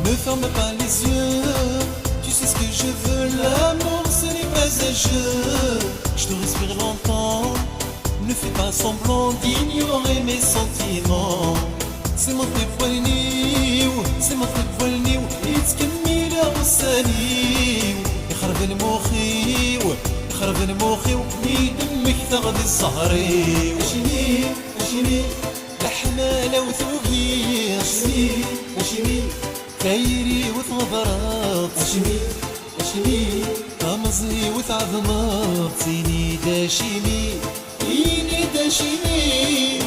Me ferme pas les yeux, tu sais ce que je veux. L'amour ce n'est pas un jeu. Je te respire longtemps, ne fais pas semblant d'ignorer mes sentiments. C'est mon تفولنيو c'est mon تفولنيو يتكمل غسانيو يخرب المخيو يخرب المخيو يدمك تغدي الصهري. اشمي اشمي لحمالة وثوبي اشمي اشمي خيري وثغبرات اشمي اشمي طمزي وثعظمات سيني داشمي إيني داشمي.